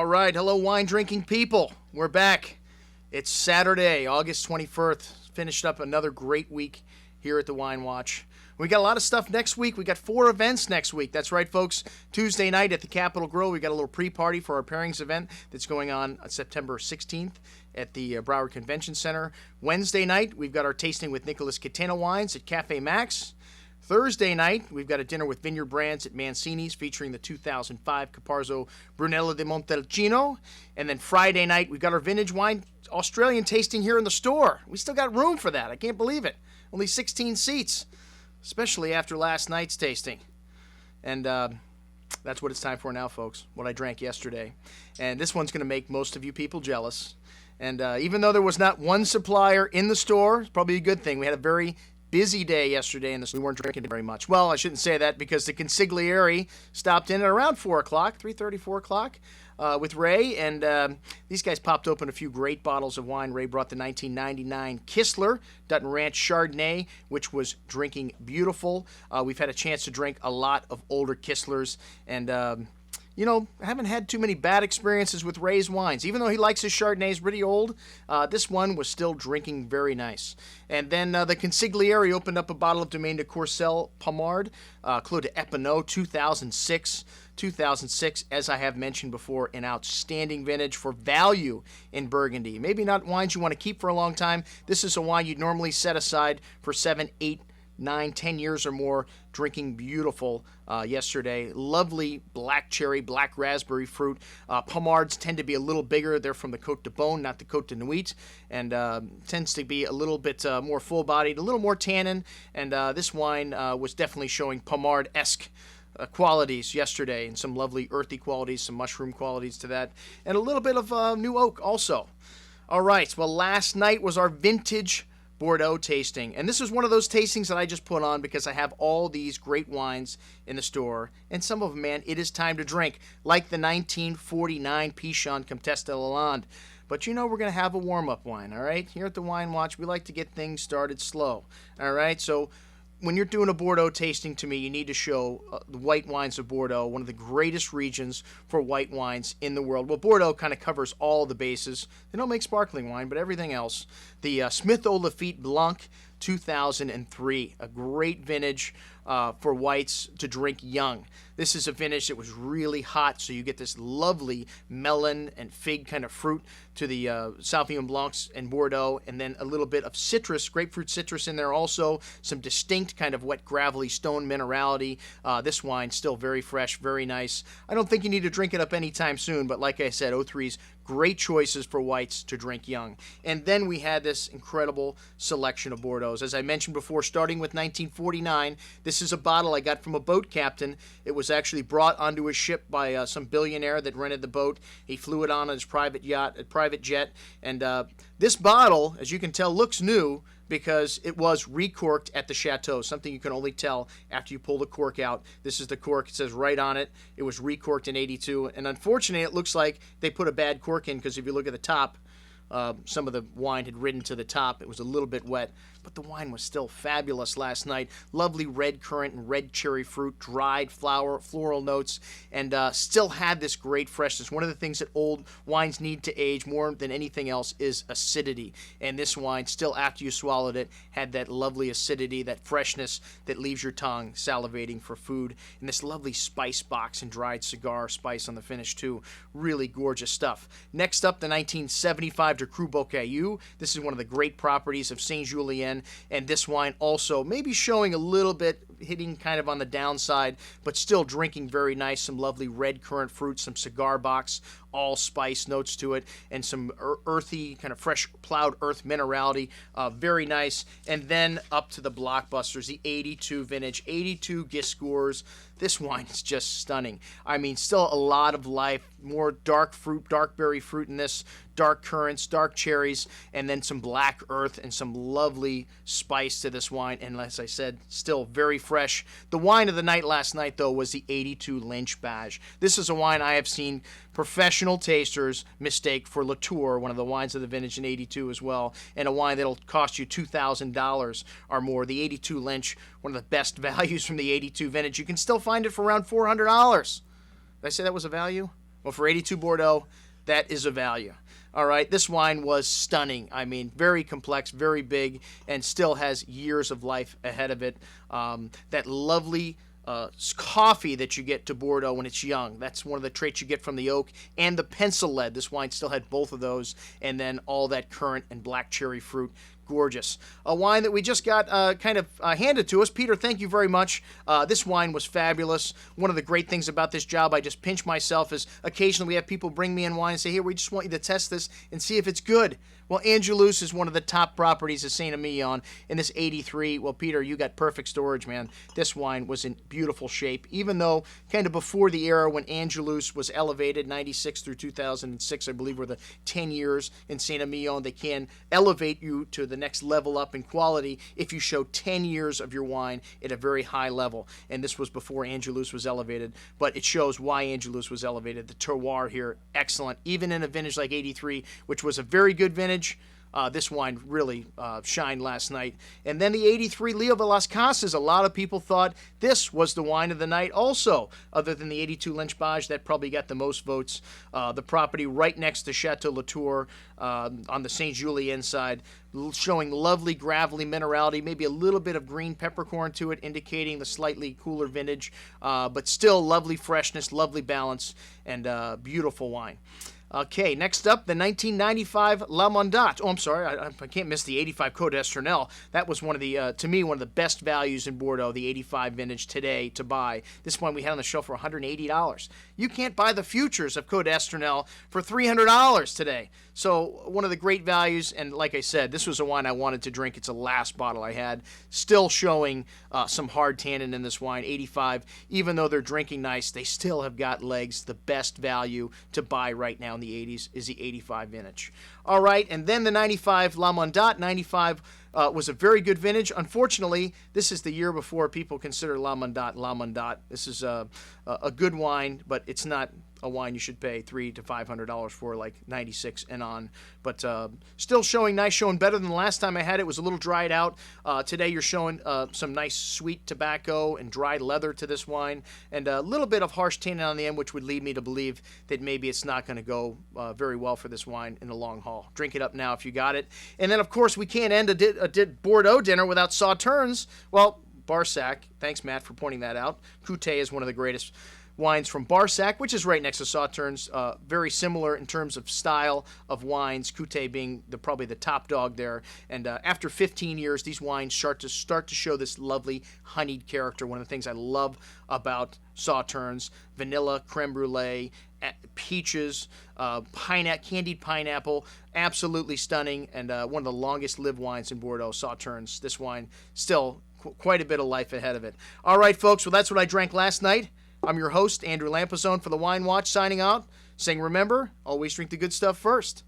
All right, hello wine drinking people. We're back. It's Saturday, August 21st. Finished up another great week here at the Wine Watch. We got a lot of stuff next week. We got 4 events next week. That's right, folks. Tuesday night at the Capitol Grill, we got a little pre-party for our pairings event that's going on September 16th at the Broward Convention Center. Wednesday night, we've got our tasting with Nicholas Catena Wines at Cafe Max. Thursday night, we've got a dinner with Vineyard Brands at Mancini's featuring the 2005 Caparzo Brunello di Montalcino. And then Friday night, we've got our vintage wine Australian tasting here in the store. We still got room for that. I can't believe it. Only 16 seats, especially after last night's tasting. And that's what it's time for now, folks, what I drank yesterday. And this one's going to make most of you people jealous. And even though there was not one supplier in the store, it's probably a good thing. We had a very busy day yesterday, and we weren't drinking very much. Well, I shouldn't say that because the consigliere stopped in at around 4 o'clock, 3:30, 4 o'clock, with Ray, and these guys popped open a few great bottles of wine. Ray brought the 1999 Kistler Dutton Ranch Chardonnay, which was drinking beautiful. We've had a chance to drink a lot of older Kistlers, and I haven't had too many bad experiences with Ray's wines. Even though he likes his Chardonnays pretty old, this one was still drinking very nice. And then the consigliere opened up a bottle of Domaine de Courcelles Pommard, Clos de Epinot 2006. 2006, as I have mentioned before, an outstanding vintage for value in Burgundy. Maybe not wines you want to keep for a long time. This is a wine you'd normally set aside for 7, 8, 9, 10 years or more, drinking beautiful yesterday. Lovely black cherry, black raspberry fruit. Pommards tend to be a little bigger. They're from the Côte de Beaune, not the Côte de Nuit, and tends to be a little bit more full-bodied, a little more tannin, and this wine was definitely showing Pommard-esque qualities yesterday, and some lovely earthy qualities, some mushroom qualities to that, and a little bit of new oak also. All right, well, last night was our vintage Bordeaux tasting, and this is one of those tastings that I just put on because I have all these great wines in the store, and some of them, man, it is time to drink, like the 1949 Pichon Comtesse de Lalande. But we're going to have a warm-up wine, all right? Here at the Wine Watch, we like to get things started slow, all right? So when you're doing a Bordeaux tasting, to me, you need to show the white wines of Bordeaux, one of the greatest regions for white wines in the world. Well, Bordeaux kind of covers all the bases. They don't make sparkling wine, but everything else. The Smith-O-Lafite Blanc 2003, a great vintage for whites to drink young. This is a vintage that was really hot, so you get this lovely melon and fig kind of fruit to the Sauvignon Blancs and Bordeaux, and then a little bit of citrus, grapefruit citrus in there also, some distinct kind of wet, gravelly stone minerality. This wine still very fresh, very nice. I don't think you need to drink it up anytime soon, but like I said, 03's great choices for whites to drink young. And then we had this incredible selection of Bordeaux. As I mentioned before, starting with 1949, this is a bottle I got from a boat captain. It was actually brought onto a ship by some billionaire that rented the boat. He flew it on his private jet. And this bottle, as you can tell, looks new because it was recorked at the chateau, something you can only tell after you pull the cork out. This is the cork. It says right on it. It was recorked in 82. And unfortunately, it looks like they put a bad cork in because if you look at the top, some of the wine had ridden to the top. It was a little bit wet, but the wine was still fabulous last night. Lovely red currant and red cherry fruit, dried floral notes, and still had this great freshness. One of the things that old wines need to age more than anything else is acidity. And this wine, still after you swallowed it, had that lovely acidity, that freshness that leaves your tongue salivating for food. And this lovely spice box and dried cigar spice on the finish too. Really gorgeous stuff. Next up, the 1975 de Cru Beaucaillou. This is one of the great properties of Saint Julien, and this wine also maybe showing a little bit, hitting kind of on the downside, but still drinking very nice. Some lovely red currant fruit, some cigar box, allspice notes to it, and some earthy, kind of fresh plowed earth minerality. Very nice. And then up to the blockbusters, the 82 vintage, 82 Giscours. This wine is just stunning. I mean, still a lot of life, more dark fruit, dark berry fruit in this, dark currants, dark cherries, and then some black earth and some lovely spice to this wine. And as I said, still very fresh. The wine of the night last night, though, was the 82 Lynch Badge. This is a wine I have seen professional tasters mistake for Latour, one of the wines of the vintage in 82 as well, and a wine that'll cost you $2,000 or more. The 82 Lynch, one of the best values from the 82 vintage. You can still find it for around $400. Did I say that was a value? Well, for 82 Bordeaux, that is a value. All right, this wine was stunning. I mean, very complex, very big, and still has years of life ahead of it. That lovely coffee that you get to Bordeaux when it's young. That's one of the traits you get from the oak and the pencil lead. This wine still had both of those, and then all that currant and black cherry fruit. Gorgeous. A wine that we just got handed to us. Peter, thank you very much. This wine was fabulous. One of the great things about this job, I just pinch myself, is occasionally we have people bring me in wine and say, here, we just want you to test this and see if it's good. Well, Angelus is one of the top properties of Saint Emilion in this 83. Well, Peter, you got perfect storage, man. This wine was in beautiful shape, even though kind of before the era when Angelus was elevated, 96 through 2006, I believe, were the 10 years in Saint Emilion. They can elevate you to the next level up in quality if you show 10 years of your wine at a very high level. And this was before Angelus was elevated, but it shows why Angelus was elevated. The terroir here, excellent, even in a vintage like 83, which was a very good vintage. This wine really shined last night. And then the 83 Leo de las Casas, a lot of people thought this was the wine of the night also, other than the 82 Lynch Bage, that probably got the most votes. The property right next to Chateau Latour on the St. Julien side, showing lovely gravelly minerality, maybe a little bit of green peppercorn to it, indicating the slightly cooler vintage, but still lovely freshness, lovely balance, and beautiful wine. Okay, next up, the 1995 La Mondat. Oh, I'm sorry, I can't miss the 85 Côte d'Estrennel. That was one of the, to me, one of the best values in Bordeaux, the 85 vintage today to buy. This one we had on the show for $180. You can't buy the futures of Côte d'Estrennel for $300 today. So one of the great values, and like I said, this was a wine I wanted to drink. It's the last bottle I had. Still showing some hard tannin in this wine, 85. Even though they're drinking nice, they still have got legs. The best value to buy right now in the 80s is the 85 vintage. All right, and then the 95 La Mondat. 95 was a very good vintage. Unfortunately, this is the year before people consider La Mondat La Mondat. This is a good wine, but it's not a wine you should pay $300 to $500 for, like 96 and on. But still showing nice, showing better than the last time I had it. It was a little dried out. Today you're showing some nice sweet tobacco and dried leather to this wine, and a little bit of harsh tannin on the end, which would lead me to believe that maybe it's not going to go very well for this wine in the long haul. Drink it up now if you got it. And then, of course, we can't end a Bordeaux dinner without Sauternes. Well, Barsac, thanks, Matt, for pointing that out. Couttet is one of the greatest wines from Barsac, which is right next to Sauternes. Very similar in terms of style of wines, Couttet being probably the top dog there. And after 15 years, these wines start to show this lovely honeyed character. One of the things I love about Sauternes: vanilla, creme brulee, peaches, candied pineapple, absolutely stunning, and one of the longest lived wines in Bordeaux, Sauternes. This wine still quite a bit of life ahead of it. All right, folks, well, that's what I drank last night. I'm your host, Andrew Lampazone, for the Wine Watch, signing out, saying remember, always drink the good stuff first.